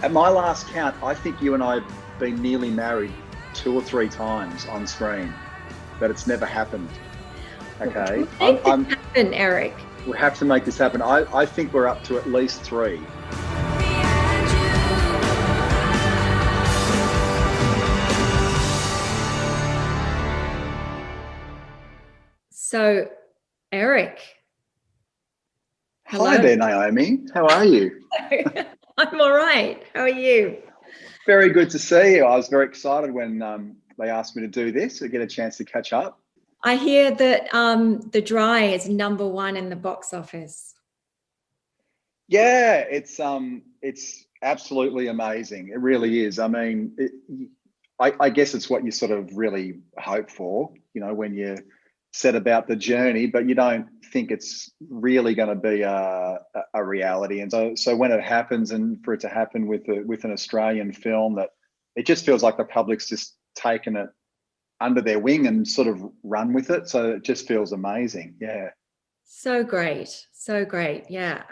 At my last count, I think you and I have been nearly married 2 or 3 times on screen, but it's never happened. Okay, Make this happen, Eric. we have to make this happen. I think we're up to at least 3. So, Eric. Hello. Hi there, Naomi. How are you? I'm all right. How are you? Very good to see you. I was very excited when they asked me to do this, to get a chance to catch up. I hear that The Dry is #1 in the box office. Yeah, it's absolutely amazing. It really is. I mean, I guess it's what you sort of really hope for, when you set about the journey, but you don't think it's really going to be a reality. And so when it happens, and for it to happen with an Australian film, that it just feels like the public's just taken it under their wing and sort of run with it. So it just feels amazing. Yeah. So great. So great. Yeah.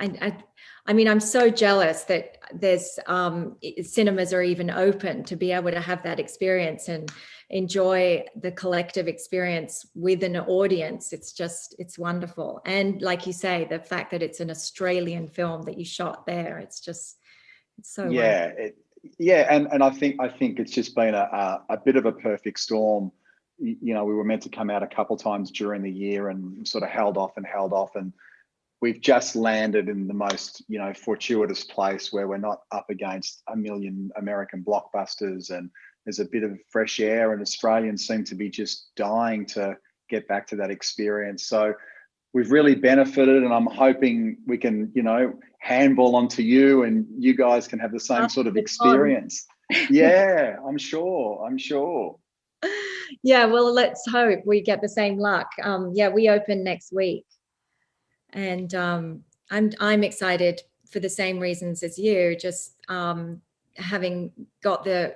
I mean, I'm so jealous that there's cinemas are even open to be able to have that experience and enjoy the collective experience with an audience. It's wonderful. And like you say, the fact that it's an Australian film that you shot there, it's so yeah, and I think it's just been a bit of a perfect storm. We were meant to come out a couple of times during the year and sort of held off, and we've just landed in the most, fortuitous place where we're not up against a million American blockbusters, and there's a bit of fresh air, and Australians seem to be just dying to get back to that experience. So we've really benefited, and I'm hoping we can, handball onto you, and you guys can have the same sort of experience. Yeah, I'm sure. Yeah, well, let's hope we get the same luck. We open next week. And I'm excited for the same reasons as you, just having got the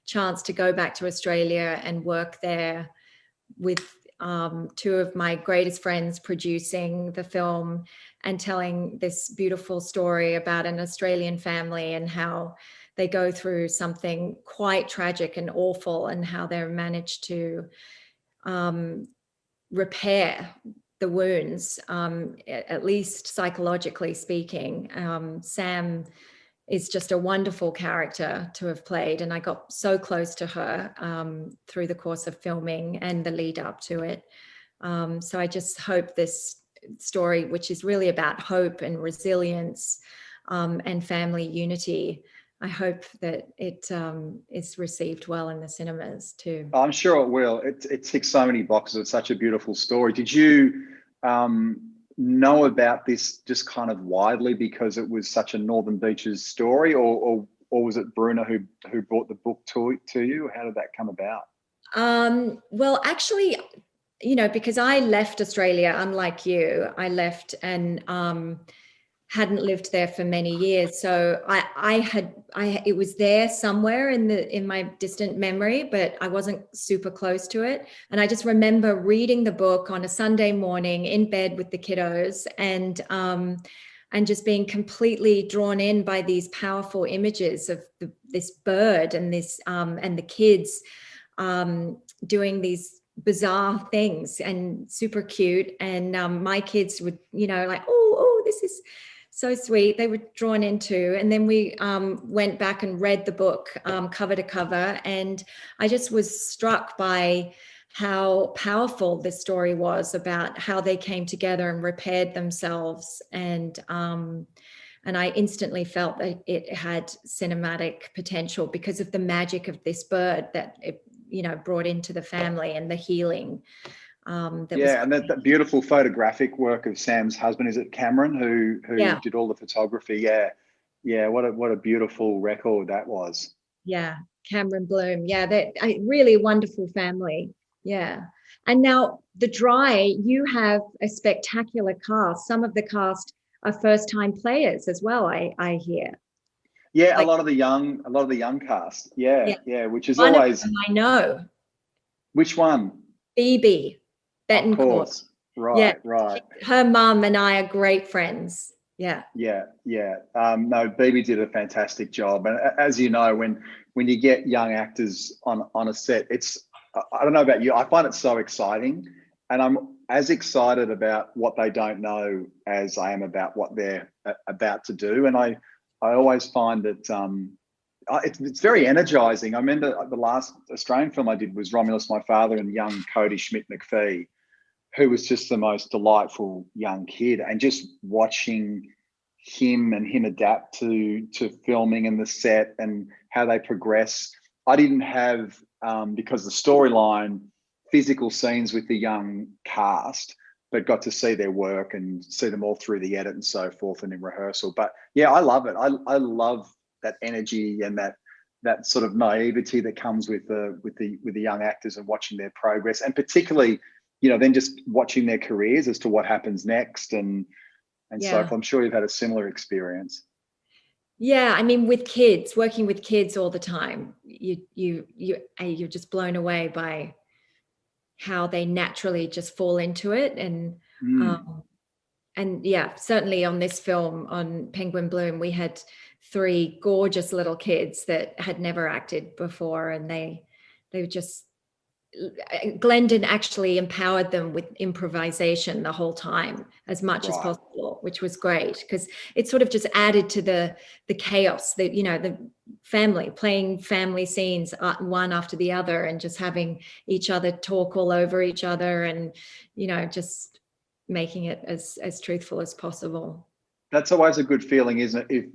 chance to go back to Australia and work there with 2 of my greatest friends producing the film and telling this beautiful story about an Australian family and how they go through something quite tragic and awful, and how they're managed to repair the wounds, at least psychologically speaking. Sam is just a wonderful character to have played, and I got so close to her through the course of filming and the lead up to it. So I just hope this story, which is really about hope and resilience and family unity, I hope that it is received well in the cinemas too. I'm sure it will. It ticks so many boxes. It's such a beautiful story. Did you know about this just kind of widely because it was such a Northern Beaches story, or was it Bruna who brought the book to you? How did that come about? Well, actually, because I left Australia, unlike you, I left and hadn't lived there for many years. So it was there somewhere in my distant memory, but I wasn't super close to it. And I just remember reading the book on a Sunday morning in bed with the kiddos, and just being completely drawn in by these powerful images of this bird and this and the kids doing these bizarre things, and super cute. And my kids would, like, oh, this is so sweet. They were drawn into, and then we went back and read the book cover to cover, and I just was struck by how powerful this story was about how they came together and repaired themselves. And I instantly felt that it had cinematic potential because of the magic of this bird that it, brought into the family, and the healing. And that beautiful photographic work of Sam's husband, is it Cameron, who did all the photography? Yeah. What a beautiful record that was. Yeah, Cameron Bloom. Yeah, they're a really wonderful family. Yeah. And now The Dry, you have a spectacular cast. Some of the cast are first-time players as well, I hear. Yeah, like, a lot of the young cast. Yeah, which is one always. Of them I know. Which one? Phoebe Betancourt. Of course. Right. Her mum and I are great friends. Yeah. No, BB did a fantastic job, and as you know, when you get young actors on a set, I don't know about you, I find it so exciting, and I'm as excited about what they don't know as I am about what they're about to do, and I always find that it's very energizing. I remember the last Australian film I did was Romulus, My Father, and young Cody Schmidt-McPhee, who was just the most delightful young kid, and just watching him adapt to filming and the set and how they progress. I didn't have because the storyline, physical scenes with the young cast, but got to see their work and see them all through the edit and so forth and in rehearsal. But yeah, I love it. I love that energy and that sort of naivety that comes with the young actors and watching their progress, and particularly, then just watching their careers as to what happens next and so I'm sure you've had a similar experience. Yeah, I mean, with kids, working with kids all the time, you're just blown away by how they naturally just fall into it, and yeah, certainly on this film, on Penguin Bloom, we had 3 gorgeous little kids that had never acted before, and they were just, Glendon actually empowered them with improvisation the whole time as much as possible, which was great because it sort of just added to the chaos, the family playing family scenes one after the other, and just having each other talk all over each other, and just making it as truthful as possible. That's always a good feeling, isn't it?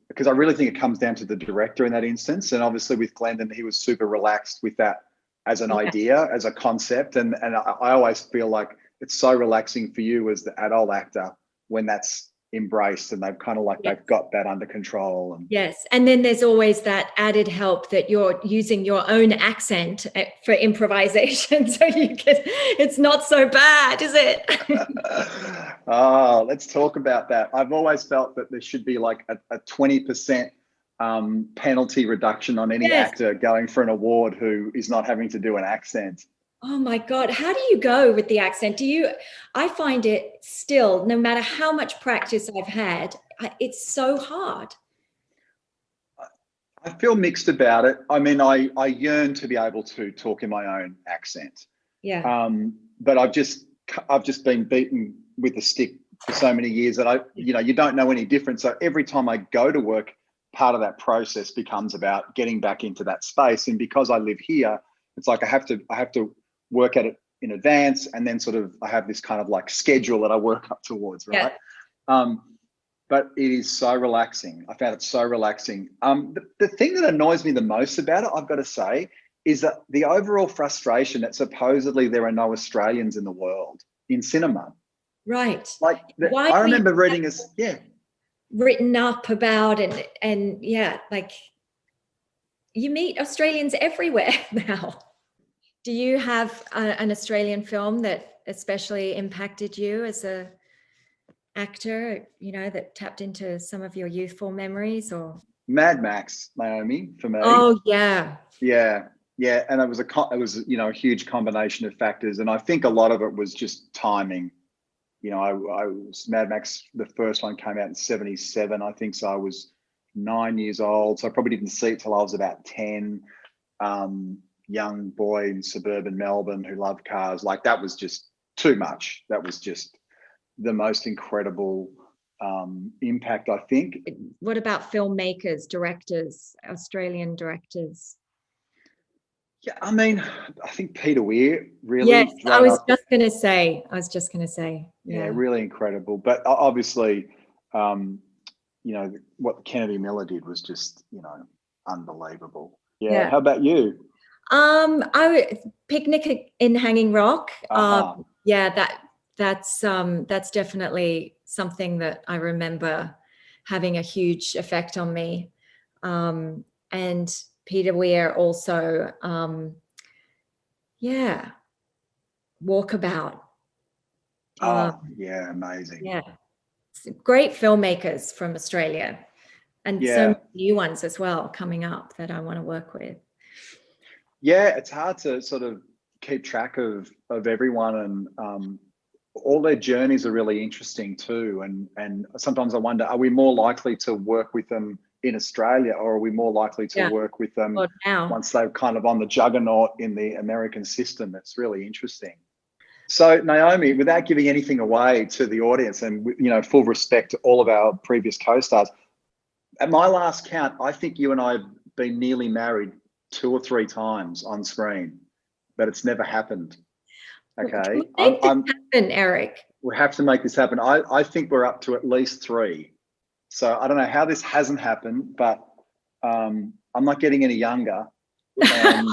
Because I really think it comes down to the director in that instance, and obviously with Glendon, he was super relaxed with that as an idea, as a concept. And I always feel like it's so relaxing for you as the adult actor when that's embraced and they've kind of like they've got that under control. Yes. And then there's always that added help that you're using your own accent for improvisation. So it's not so bad, is it? Oh, let's talk about that. I've always felt that there should be like a 20% penalty reduction on any actor going for an award who is not having to do an accent. Oh my God. How do you go with the accent? I find it still, no matter how much practice I've had, it's so hard. I feel mixed about it. I mean, I yearn to be able to talk in my own accent. Yeah. But I've just been beaten with a stick for so many years that you don't know any difference. So every time I go to work, part of that process becomes about getting back into that space. And because I live here, it's like I have to work at it in advance, and then sort of I have this kind of like schedule that I work up towards, right? Yeah. But it is so relaxing. I found it so relaxing. The thing that annoys me the most about it, I've got to say, is that the overall frustration that supposedly there are no Australians in the world in cinema. Right. Like I remember reading written up about and like you meet Australians everywhere now. Do you have an Australian film that especially impacted you as a actor, that tapped into some of your youthful memories? Or Mad Max, Naomi, for me. Oh yeah. And it was a huge combination of factors, and I think a lot of it was just timing. I was Mad Max, the first one came out in 1977, I think, so I was 9 years old, so I probably didn't see it till I was about 10. Young boy in suburban Melbourne who loved cars, like that was just too much. That was just the most incredible impact, I think. What about filmmakers, directors, Australian directors? Yeah, I mean, I think Peter Weir really. Yes, I was just going to say. Yeah, really incredible. But obviously, what Kennedy Miller did was just, unbelievable. Yeah. How about you? Picnic in Hanging Rock. That's definitely something that I remember having a huge effect on me. And Peter Weir also, Walkabout. Amazing. Yeah, great filmmakers from Australia, and so many new ones as well coming up that I want to work with. Yeah, it's hard to sort of keep track of everyone, and all their journeys are really interesting too. And sometimes I wonder, are we more likely to work with them in Australia, or are we more likely to work with them once they're kind of on the juggernaut in the American system? It's really interesting. So Naomi, without giving anything away to the audience, and full respect to all of our previous co-stars, at my last count, I think you and I have been nearly married 2 or 3 times on screen, but it's never happened. Okay, make this happen, Eric. We have to make this happen. I think we're up to at least 3. So I don't know how this hasn't happened, but I'm not getting any younger. And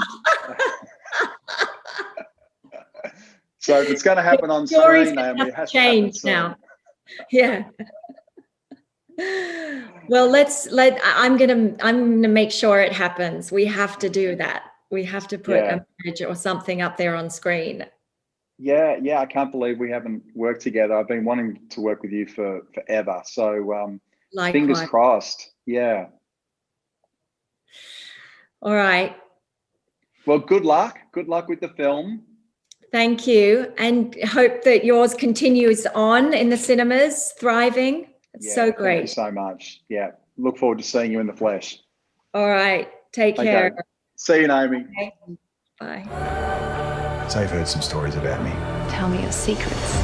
so if it's going to happen on screen, Naomi, it has to happen soon. Now. Yeah. Well, I'm gonna make sure it happens. We have to do that. We have to put a marriage or something up there on screen. Yeah, I can't believe we haven't worked together. I've been wanting to work with you for forever. So fingers crossed. Yeah. All right. Well, good luck. Good luck with the film. Thank you, and hope that yours continues on in the cinemas, thriving. It's so great. Thank you so much. Yeah, look forward to seeing you in the flesh. All right, take care. See you, Naomi. Okay. Bye. So you've heard some stories about me. Tell me your secrets.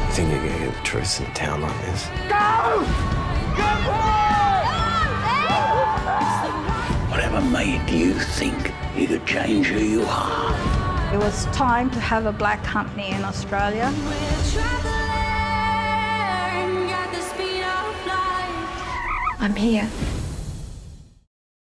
You think you can get the truth in a town like this? Go! Whatever made you think you could change who you are? It was time to have a black company in Australia. I'm here.